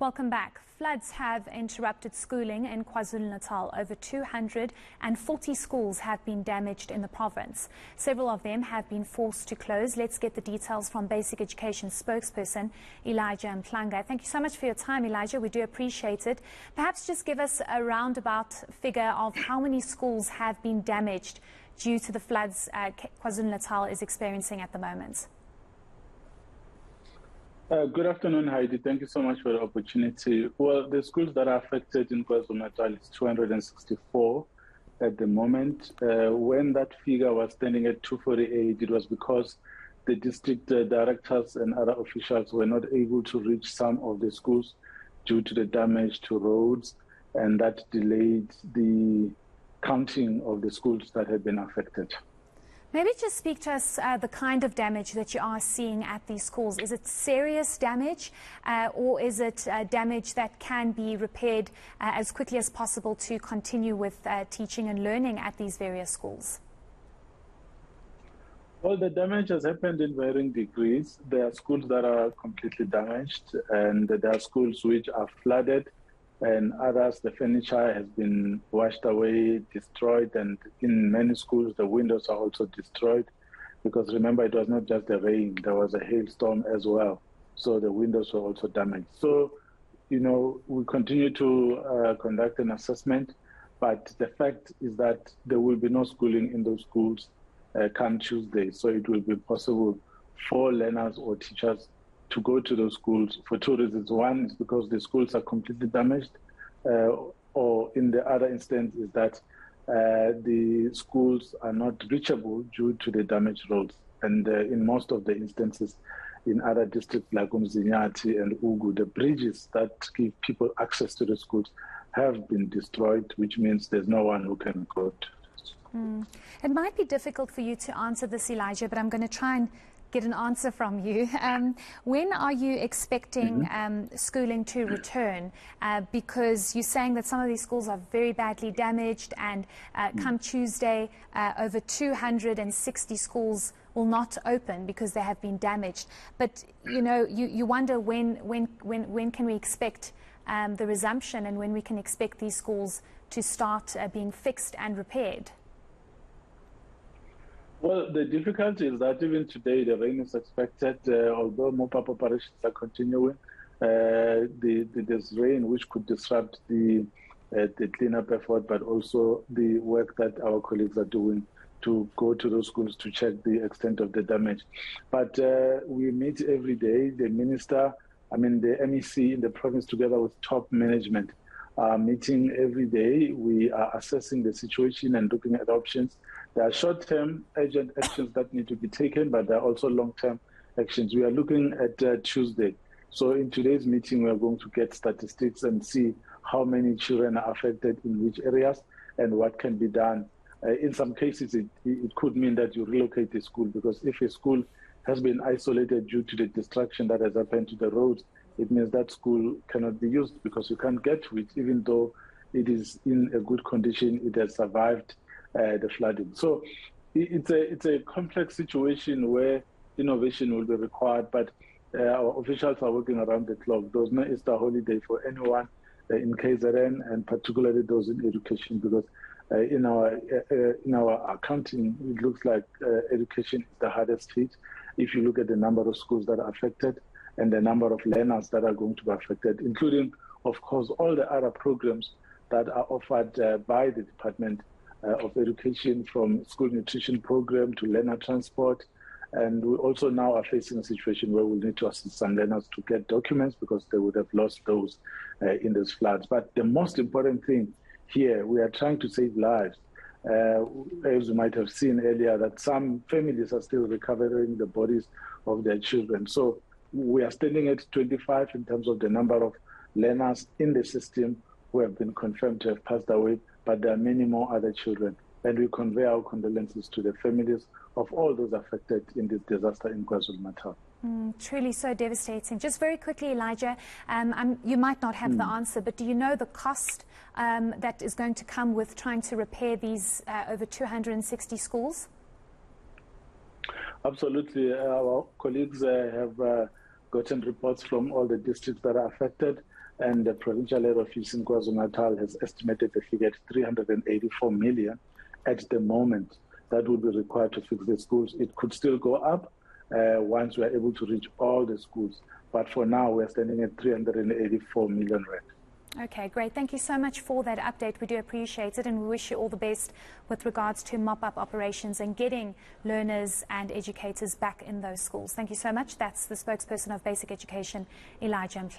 Welcome back. Floods have interrupted schooling in KwaZulu-Natal. Over 240 schools have been damaged in the province. Several of them have been forced to close. Let's get the details from Basic Education spokesperson Elijah Mhlanga. Thank you so much for your time, Elijah. We do appreciate it. Perhaps just give us a roundabout figure of how many schools have been damaged due to the floods KwaZulu-Natal is experiencing at the moment. Good afternoon, Heidi. Thank you so much for the opportunity. Well, the schools that are affected in KwaZulu-Natal is 264 at the moment. When that figure was standing at 248, it was because the district directors and other officials were not able to reach some of the schools due to the damage to roads, and that delayed the counting of the schools that had been affected. Maybe just speak to us the kind of damage that you are seeing at these schools. Is it serious damage or is it damage that can be repaired as quickly as possible to continue with teaching and learning at these various schools? Well, the damage has happened in varying degrees. There are schools that are completely damaged, and there are schools which are flooded, and others, the furniture has been washed away, destroyed, and in many schools, the windows are also destroyed. Because remember, it was not just the rain, there was a hailstorm as well. So the windows were also damaged. So, we continue to conduct an assessment, but the fact is that there will be no schooling in those schools come Tuesday. So it will be possible for learners or teachers to go to those schools for two reasons. One is because the schools are completely damaged, or in the other instance is that the schools are not reachable due to the damaged roads. And in most of the instances in other districts like Umzinyati and Ugu, the bridges that give people access to the schools have been destroyed, which means there's no one who can go to. It might be difficult for you to answer this, Elijah, but I'm going to try and get an answer from you. When are you expecting schooling to return? Because you're saying that some of these schools are very badly damaged, and come Tuesday, over 260 schools will not open because they have been damaged. But you wonder when can we expect the resumption, and when we can expect these schools to start being fixed and repaired? Well, the difficulty is that even today the rain is expected, although mop-up operations are continuing. There's rain which could disrupt the cleanup effort, but also the work that our colleagues are doing to go to those schools to check the extent of the damage. But we meet every day. The minister, the MEC in the province, together with top management, are meeting every day. We are assessing the situation and looking at options. There are short-term urgent actions that need to be taken, but there are also long-term actions. We are looking at Tuesday. So in today's meeting, we are going to get statistics and see how many children are affected in which areas and what can be done. In some cases, it could mean that you relocate the school, because if a school has been isolated due to the destruction that has happened to the roads, it means that school cannot be used because you can't get to it, even though it is in a good condition, it has survived the flooding. So it's a complex situation where innovation will be required, but our officials are working around the clock. There's no Easter holiday for anyone in KZN, and particularly those in education, because in our accounting, it looks like education is the hardest hit. If you look at the number of schools that are affected and the number of learners that are going to be affected, including, of course, all the other programs that are offered by the Department of Education, from school nutrition program to learner transport. And we also now are facing a situation where we need to assist some learners to get documents because they would have lost those in these floods. But the most important thing here, we are trying to save lives. As you might have seen earlier, that some families are still recovering the bodies of their children. So we are standing at 25 in terms of the number of learners in the system who have been confirmed to have passed away, but there are many more other children. And we convey our condolences to the families of all those affected in this disaster in KwaZulu-Natal. Truly so devastating. Just very quickly, Elijah, you might not have the answer, but do you know the cost that is going to come with trying to repair these over 260 schools? Absolutely. Our colleagues have gotten reports from all the districts that are affected. and the Provincial Head Office in KwaZulu-Natal has estimated the figure at 384 million at the moment. That would be required to fix the schools. It could still go up once we are able to reach all the schools. But for now, we're standing at 384 million rand. Okay, great. Thank you so much for that update. We do appreciate it, and we wish you all the best with regards to mop-up operations and getting learners and educators back in those schools. Thank you so much. That's the spokesperson of Basic Education, Heidi Giokos.